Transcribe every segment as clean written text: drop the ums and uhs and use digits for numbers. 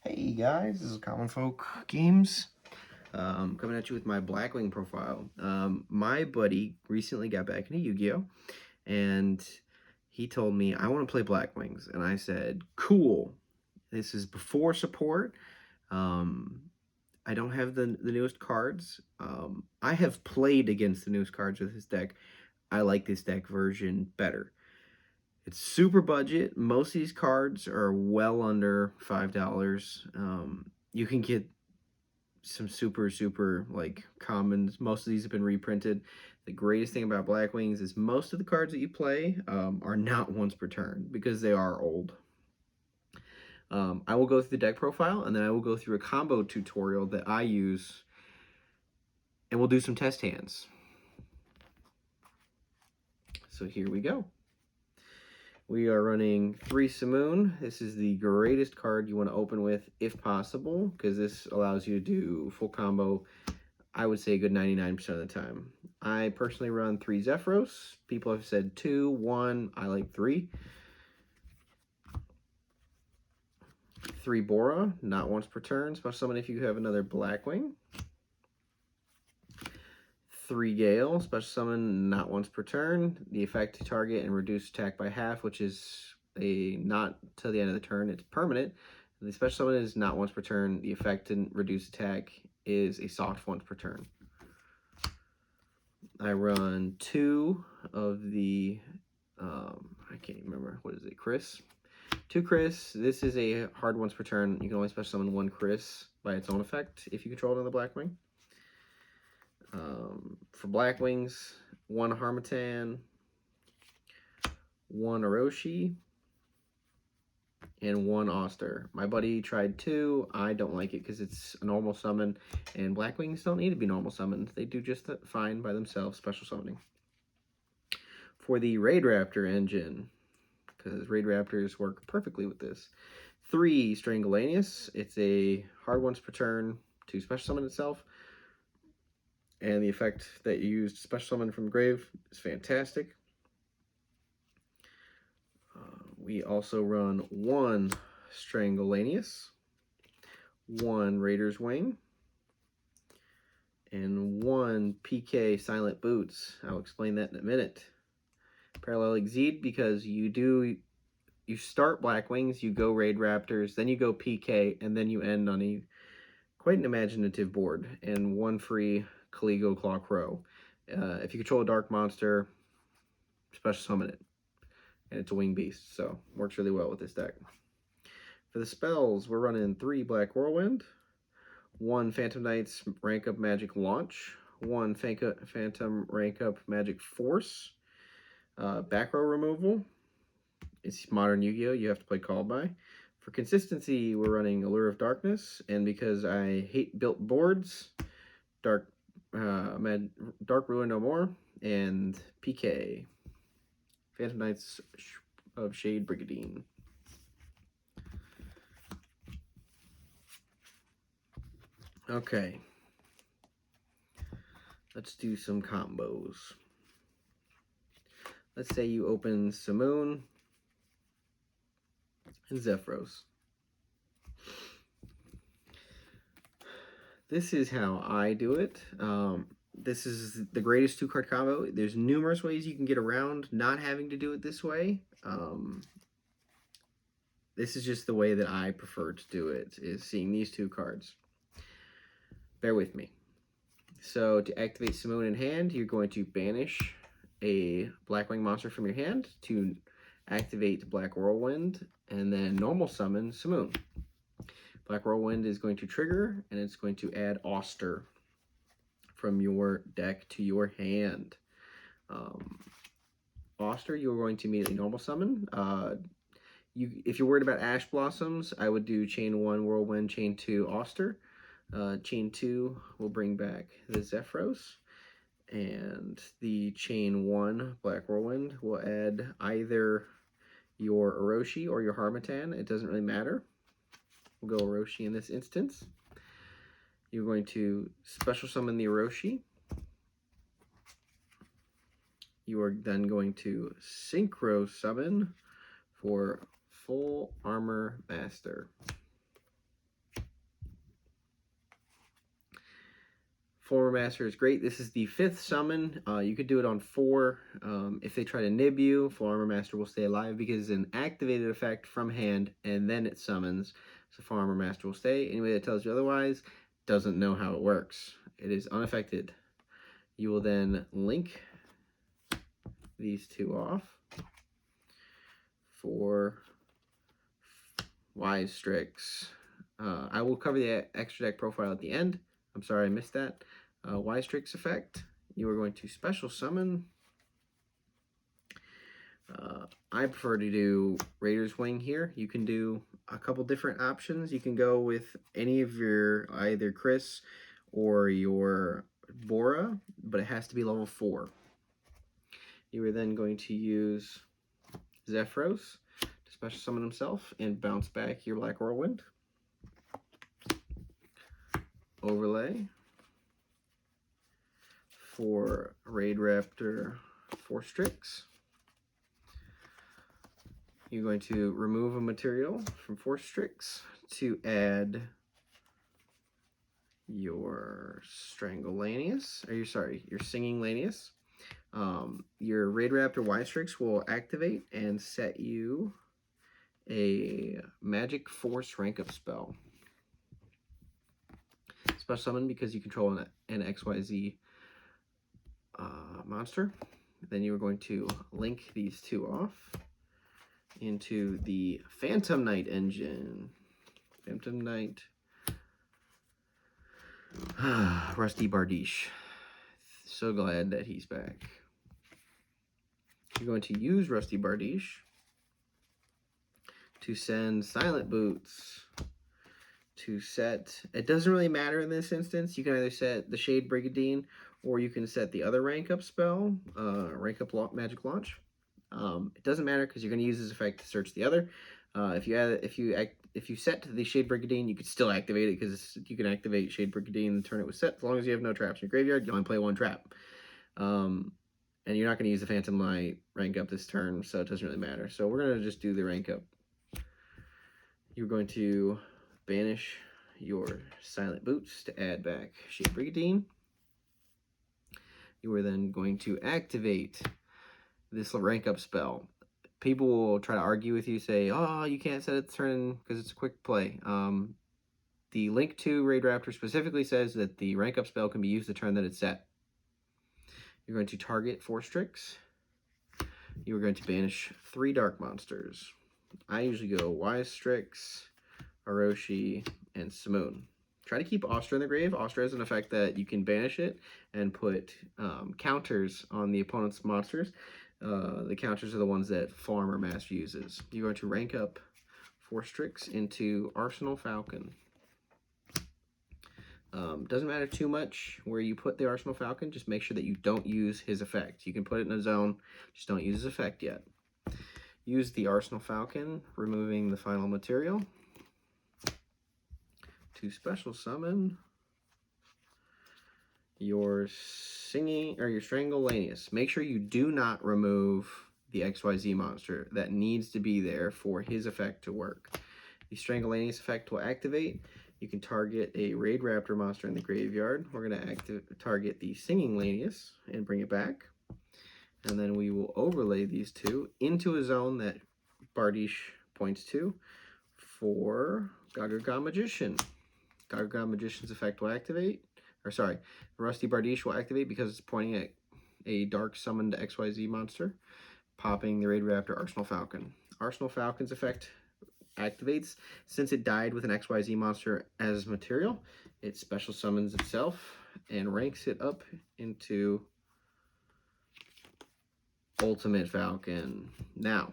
Hey guys, this is Common Folk Games. Coming at you with my Blackwing profile. My buddy recently got back into Yu-Gi-Oh! And he told me, I want to play Blackwings. And I said, cool. This is before support. Um, I don't have the newest cards. I have played against the newest cards with this deck. I like this deck version better. It's super budget. Most of these cards are well under $5. You can get some super like commons. Most of these have been reprinted. The greatest thing about Blackwings is most of the cards that you play are not once per turn because they are old. I will go through the deck profile and then I will go through a combo tutorial that I use, and we'll do some test hands. So here we go. We are running 3 Simoon. This is the greatest card you want to open with if possible, because this allows you to do full combo, I would say a good 99% of the time. I personally run 3 Zephyros. People have said 2, 1. I like 3. 3 Bora, not once per turn. Special summon if you have another Blackwing. 3 Gale, special summon not once per turn. The effect to target and reduce attack by half, which is a not till the end of the turn. It's permanent. The special summon is not once per turn. The effect to reduce attack is a soft once per turn. I run 2 of the, I can't even remember, what is it, Chris? 2 Chris. This is a hard once per turn. You can only special summon 1 Chris by its own effect if you control another Blackwing. For Blackwings, 1 Harmattan, 1 Orochi, and 1 Oster. My buddy tried 2. I don't like it because it's a normal summon, and Blackwings don't need to be normal summoned. They do just fine by themselves, special summoning. For the Raidraptor engine, because Raidraptors work perfectly with this, 3 Strangulanius. It's a hard once per turn to special summon itself. And the effect that you used special summon from grave is fantastic. We also run 1 Strangulanius, 1 Raider's Wing, and 1 PK Silent Boots. I'll explain that in a minute. Parallel Exceed, because you start Blackwings, you go Raidraptors, then you go PK, and then you end on a quite an imaginative board, and 1 free Caligo Claw Crow. If you control a dark monster, special summon it. And it's a wing beast, so works really well with this deck. For the spells, we're running 3 Black Whirlwind, 1 Phantom Knight's Rank Up Magic Launch, 1 Phantom Rank Up Magic Force, back row removal. It's modern Yu-Gi-Oh! You have to play called by. For consistency, we're running Allure of Darkness, and because I hate built boards, Dark Ruin No More, and PK. Phantom Knights of Shade Brigadine. Okay. Let's do some combos. Let's say you open Simoon and Zephyros. This is how I do it. This is the greatest 2-card combo. There's numerous ways you can get around not having to do it this way. This is just the way that I prefer to do it, is seeing these 2 cards. Bear with me. So to activate Simoon in hand, you're going to banish a Blackwing monster from your hand to activate Black Whirlwind, and then normal summon Simoon. Black Whirlwind is going to trigger, and it's going to add Oster from your deck to your hand. Oster, you're going to immediately normal summon. If you're worried about Ash Blossoms, I would do Chain 1 Whirlwind, Chain 2 Oster. Chain 2 will bring back the Zephyros, and the Chain 1 Black Whirlwind will add either your Orochi or your Harmattan. It doesn't really matter. We'll go Orochi in this instance. You're going to special summon the Orochi. You are then going to Synchro Summon for Full Armor Master. Full Armor Master is great. This is the 5th summon. You could do it on 4. If they try to nib you, Full Armor Master will stay alive because it's an activated effect from hand, and then it summons. So Full Armor Master will stay. Anybody that tells you otherwise doesn't know how it works. It is unaffected. You will then link these 2 off for Wise Strix. I will cover the extra deck profile at the end. I'm sorry I missed that. Wise Strix effect. You are going to special summon. I prefer to do Raider's Wing here. You can do a couple different options. You can go with any of your either Chris or your Bora, but it has to be level 4. You are then going to use Zephyros to special summon himself and bounce back your Black Whirlwind. Overlay for Raidraptor 4 Strix. You're going to remove a material from 4 Strix to add your Stranglanius, or your Singing Lanius. Your Raidraptor Y Strix will activate and set you a Magic Force rank up spell. Special summon because you control an XYZ monster. Then you are going to link these 2 off into the Phantom Knight engine. Phantom Knight. Rusty Bardiche. So glad that he's back. You're going to use Rusty Bardiche to send Silent Boots to set. It doesn't really matter in this instance. You can either set the Shade Brigadine or you can set the other rank up spell, rank up magic launch. It doesn't matter because you're going to use this effect to search the other. If you set the Shade Brigadine, you could still activate it because you can activate Shade Brigadine the turn it was set. As long as you have no traps in your graveyard, you only play 1 trap. And you're not going to use the Phantom Knight rank up this turn, so it doesn't really matter. So we're going to just do the rank up. You're going to banish your Silent Boots to add back Shade Brigadine. You are then going to activate this rank up spell. People will try to argue with you, say, oh, you can't set it to turn because it's a quick play. The link to Raidraptor specifically says that the rank up spell can be used the turn that it's set. You're going to target 4 Strix. You are going to banish 3 dark monsters. I usually go Wise Strix, Orochi, and Simoon. Try to keep Ostra in the grave. Ostra has an effect that you can banish it and put counters on the opponent's monsters. The counters are the ones that Full Armor Master uses. You're going to rank up 4 Strix into Arsenal Falcon. Doesn't matter too much where you put the Arsenal Falcon. Just make sure that you don't use his effect. You can put it in a zone. Just don't use his effect yet. Use the Arsenal Falcon, removing the final material, to special summon your Stranglanius. Make sure you do not remove the XYZ monster. That needs to be there for his effect to work. The Stranglanius effect will activate. You can target a Raidraptor monster in the graveyard. We're going to target the Singing Lanius and bring it back. And then we will overlay these 2 into a zone that Bardiche points to for Gaga Magician. Gaga Magician's effect will activate. Or sorry, Rusty Bardiche will activate because it's pointing at a dark summoned XYZ monster, popping the Raidraptor Arsenal Falcon. Arsenal Falcon's effect activates. Since it died with an XYZ monster as material, it special summons itself and ranks it up into Ultimate Falcon. Now,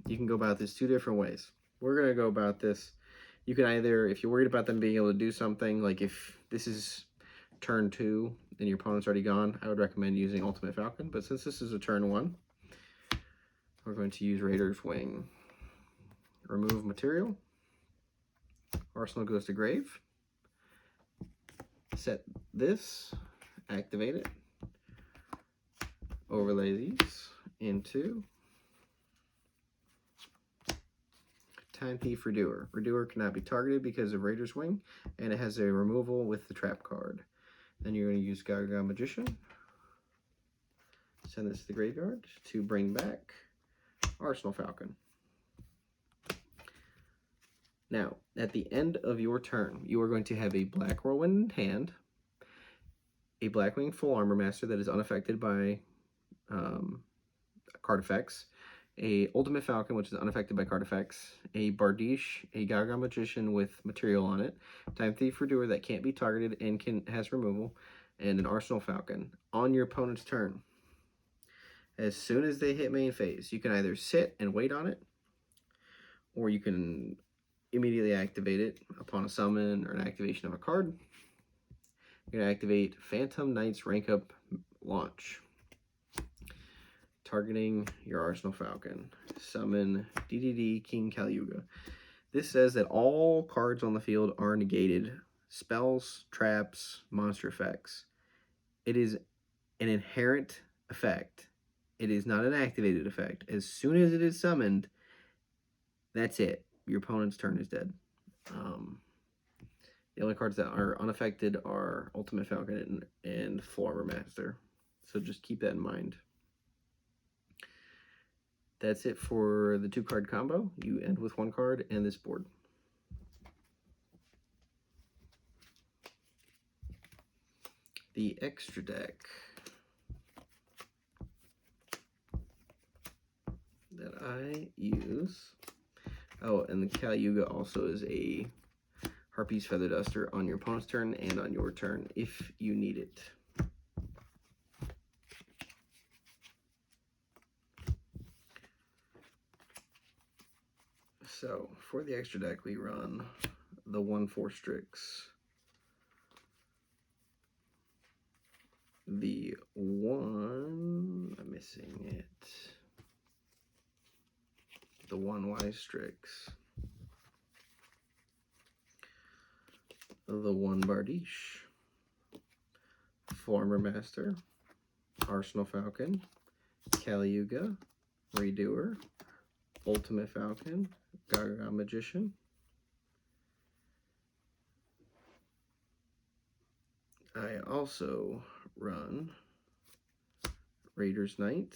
you can go about this 2 different ways. We're going to go about this. You can either, if you're worried about them being able to do something, like if this is turn 2 and your opponent's already gone, I would recommend using Ultimate Falcon. But since this is a turn 1, we're going to use Raider's Wing. Remove material. Arsenal goes to grave. Set this. Activate it. Overlay these into Timepie Redoer. Redoer cannot be targeted because of Raider's Wing, and it has a removal with the trap card. Then you're going to use Gaga Magician. Send this to the graveyard to bring back Arsenal Falcon. Now, at the end of your turn, you are going to have a Black Whirlwind in hand, a Blackwing Full Armor Master that is unaffected by card effects, a Ultimate Falcon, which is unaffected by card effects, a Bardiche, a Gaga Magician with material on it, Time Thief Redoer that can't be targeted and has removal, and an Arsenal Falcon. On your opponent's turn, as soon as they hit main phase, you can either sit and wait on it, or you can immediately activate it upon a summon or an activation of a card. You're going to activate Phantom Knight's Rank Up Launch, targeting your Arsenal Falcon. Summon DDD King Caliuga. This says that all cards on the field are negated. Spells, traps, monster effects. It is an inherent effect. It is not an activated effect. As soon as it is summoned, that's it. Your opponent's turn is dead. The only cards that are unaffected are Ultimate Falcon and Full Armor Master. So just keep that in mind. That's it for the 2-card combo. You end with 1 card and this board. The extra deck that I use. Oh, and the Caliuga also is a Harpy's Feather Duster on your opponent's turn and on your turn if you need it. So, for the extra deck, we run the 1/4 Strix, the I'm missing it, the 1 Wise Strix, the 1 Bardiche, Full Armor Master, Arsenal Falcon, Caliuga, Redoer, Ultimate Falcon, Gaga Magician, I also run Raider's Knight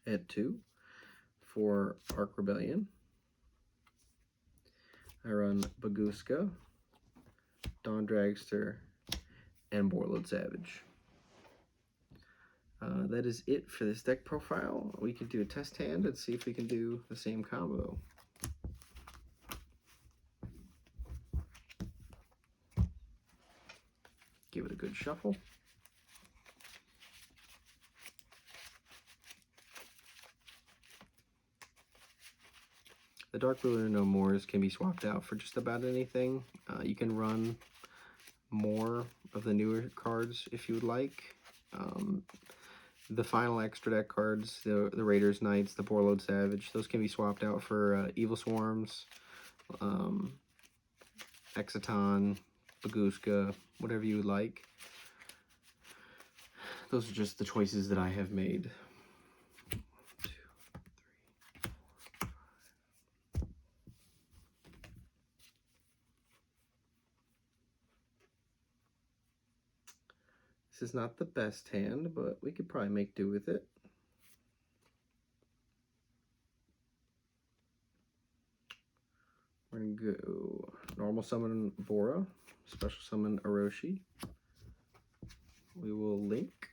at 2 for Arc Rebellion. I run Baguska, Dawn Dragster, and Warlord Savage. That is it for this deck profile. We could do a test hand and see if we can do the same combo. Give it a good shuffle. The Dark Ruler No Mores can be swapped out for just about anything. You can run more of the newer cards if you would like. The final extra deck cards, the Raiders Knights, the Warlord Savage, those can be swapped out for Evil Swarms, Exciton, Baguska, whatever you would like. Those are just the choices that I have made. 1, 2, 3, 4, 5. This is not the best hand, but we could probably make do with it. We're going to go normal summon Vora, special summon Orochi. We will link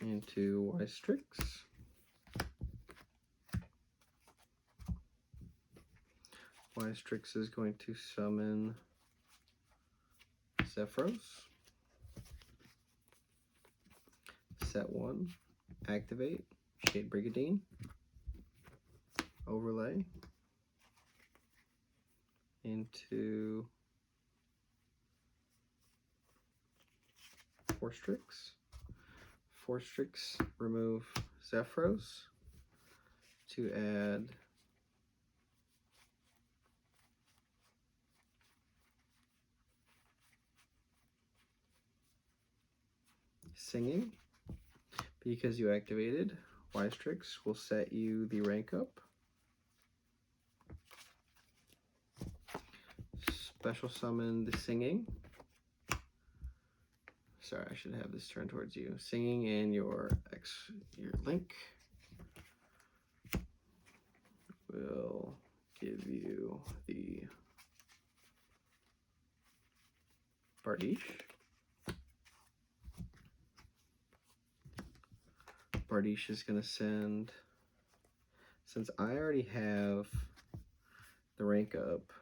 into Wise Strix. Wise Strix is going to summon Zephyros. Set 1, activate, Shade Brigadine, overlay into 4 Strix. 4 Strix, remove Zephyros to add Singing. Because you activated, Wise Strix will set you the rank up. Special summon the Singing. Sorry, I should have this turned towards you. Singing and your Link will give you the Bardiche. Bardiche is going to send, since I already have the rank up,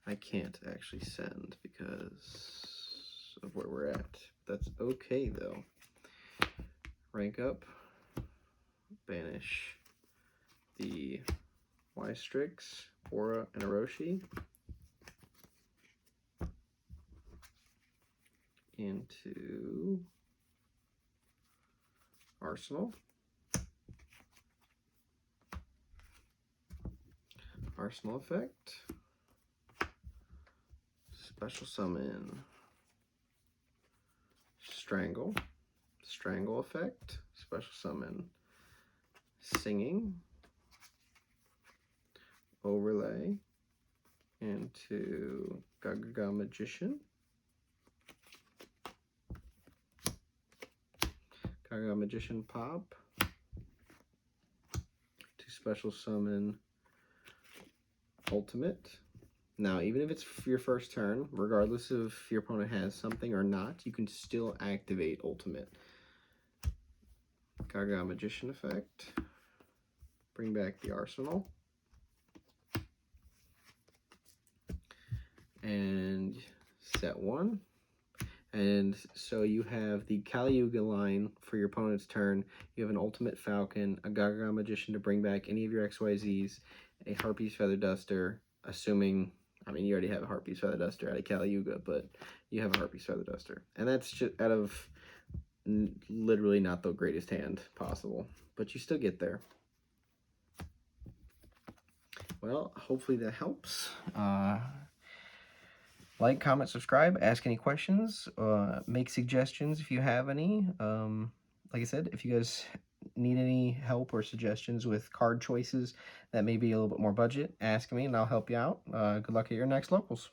I can't actually send because of where we're at. That's okay though. Rank up, banish the Y-Strix, Aura, and Orochi into Arsenal. Arsenal effect. Special summon Strangle. Strangle effect. Special summon Singing. Overlay into Gaga Magician. Gaga Magician pop. To special summon Ultimate. Now, even if it's your first turn, regardless of if your opponent has something or not, you can still activate Ultimate. Gaga Magician effect. Bring back the Arsenal. And set 1. And so you have the Caliuga line for your opponent's turn. You have an Ultimate Falcon, a Gaga Magician to bring back any of your XYZs, a Harpy's Feather Duster, assuming, I mean, you already have a Harpy's Feather Duster out of Caliuga, but you have a Harpy's Feather Duster. And that's just out of literally not the greatest hand possible, but you still get there. Well, hopefully that helps. Like, comment, subscribe, ask any questions, make suggestions if you have any. Like I said, if you guys need any help or suggestions with card choices that may be a little bit more budget, ask me and I'll help you out. Good luck at your next locals.